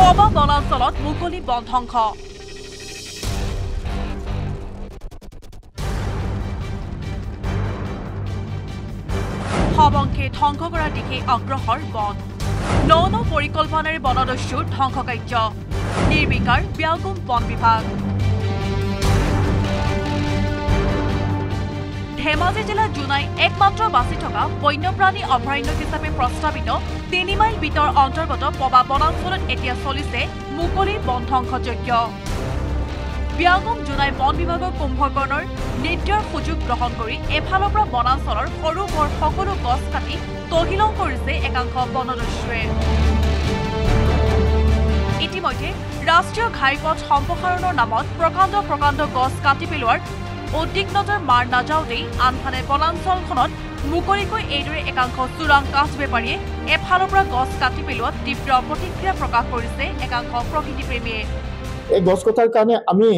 পবা বনাঞ্চলত মুকলি বন ধ্বংস। সবংশে ধ্বংস কৰাৰ দিশে অগ্ৰসৰ বন। ন পৰিকল্পনাৰে বনদস্যুৰ ধ্বংস কাৰ্য। নিৰ্বিকাৰ ব্যাগুম বন বিভাগ। ধেমাজি জিলাৰ জোনাই একমাত্ৰ বাচি থকা বন্যপ্ৰাণী অভয়াৰণ্য হিচাপে প্ৰস্তাৱিত ৩ মাইল বিতৰ অন্তৰ্গত পবা বনাঞ্চলত এতিয়া চলিছে মুকলি বন ধ্বংসযজ্ঞ। ব্যাগুম জোনাই বন বিভাগৰ কুম্ভকৰ্ণৰ নিৰ্দয়ৰ সুযোগ গ্ৰহণ কৰি এফালৰ পৰা বনাঞ্চলৰ সৰু বৰ সকলো গছ কাটি তহিলং কৰিছে একাংশ বনদস্যুৱে। ইতিমধ্যে ৰাষ্ট্ৰীয় ঘাইপথ সম্প্ৰসাৰণৰ নামত প্ৰকাণ্ড গছ কাটি পেলোৱাৰ উদ্বিগ্নতাৰ মাৰ নাযাওঁতেই আনফালে বনাঞ্চলখনত মুকলিকৈ এইদৰে একাংশ চোৰাং কাঠ বেপাৰীয়ে এফালৰ পৰা গছ কাটি পেলোৱাত তীব্ৰ প্ৰতিক্ৰিয়া প্ৰকাশ কৰিছে একাংশ প্ৰকৃতিপ্ৰেমীয়ে। এই গছ কটাৰ কাৰণে আমি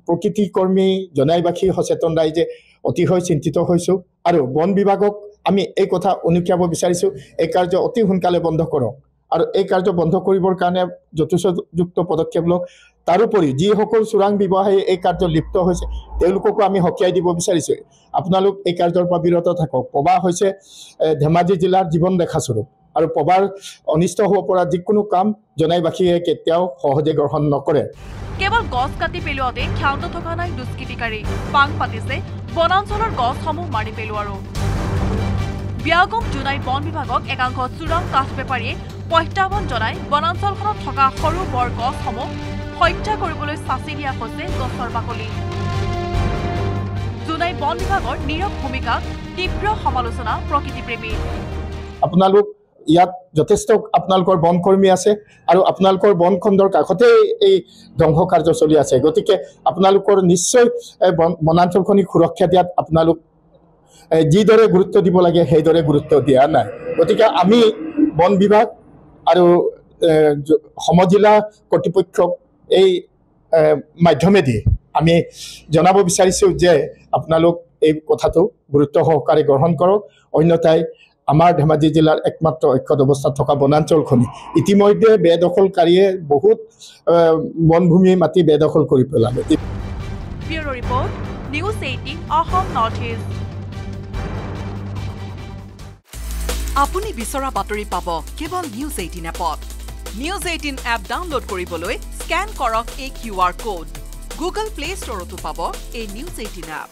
প্ৰকৃতি কৰ্মী জনাইবাসী সচেতন ৰাইজে অতিশয় চিন্তিত হৈছোঁ আৰু বন বিভাগক আমি এই কথা অনুকিয়াব বিচাৰিছোঁ, এই কাৰ্য অতি সোনকালে বন্ধ কৰক আৰু এই কাৰ্য বন্ধ কৰিবৰ কাৰণে যথেষ্টযুক্ত পদক্ষেপ লওক। তাৰোপৰি যিসকল চোৰাং ব্যৱসায়ী এই কাৰ্যত লিপ্ত হৈছে তেওঁলোককো আমি সকীয়াই দিব বিচাৰিছোঁ, আপোনালোক এই কাৰ্যৰ পৰা বিৰত থাকক। পবা হৈছে ধেমাজি জিলাৰ জীৱন ৰেখাস্বৰূপ আৰু পবাৰ অনিষ্ট হ'ব পৰা যিকোনো কাম জনাইবাসীয়ে কেতিয়াও সহজে গ্ৰহণ নকৰে। কেৱল গছ কাটি পেলোৱাতে ক্ষান্ত থকা নাই দুষ্কৃতিকাৰী, পাং পাতিছে বনাঞ্চলৰ গছসমূহ মাৰি পেলোৱাৰো। ব্যাগুম জোনাই বন বিভাগক একাংশ চোৰাং কাঠ বেপাৰীয়ে প্ৰত্যাহ্বান জনাই বনাঞ্চলখনত থকা সৰু বৰ গছসমূহ হত্যা কৰিবলৈ চাচি দিয়া হৈছে গছৰ বাকলি। জোনাই বন বিভাগৰ নীৰৱ ভূমিকাক তীব্ৰ সমালোচনা প্ৰকৃতিপ্ৰেমী। আপোনালোক ইয়াত যথেষ্ট আপোনালোকৰ বন কৰ্মী আছে আৰু আপোনালোকৰ বন খণ্ডৰ কাষতেই এই ধ্বংস কাৰ্য চলি আছে, গতিকে আপোনালোকৰ নিশ্চয় বনাঞ্চলখনি সুৰক্ষা দিয়াত আপোনালোক যিদৰে গুৰুত্ব দিব লাগে সেইদৰে গুৰুত্ব দিয়া নাই। গতিকে আমি বন বিভাগ আৰু সমজিলা কৰ্তৃপক্ষক এই মাধ্যমেদি আমি জনাব বিচাৰিছোঁ যে আপোনালোক এই কথাটো গুৰুত্ব সহকাৰে গ্ৰহণ কৰক, অন্যথাই আমাৰ ধেমাজি জিলাৰ একমাত্ৰ অক্ষত অৱস্থাত থকা বনাঞ্চলখনি ইতিমধ্যে বেদখলকাৰীয়ে বহুত বনভূমি মাটি বেদখল কৰি পেলালে। Bureau report, news 18 Assam north east. আপুনি বিচৰা বাতৰি পাব কেৱল নিউজ 18 এপত। নিউজ 18 এপ ডাউনলোড কৰিবলৈ স্কেন কৰক এই QR কোড। গুগল প্লে ষ্টৰতো পাব এই নিউজ 18 এপ।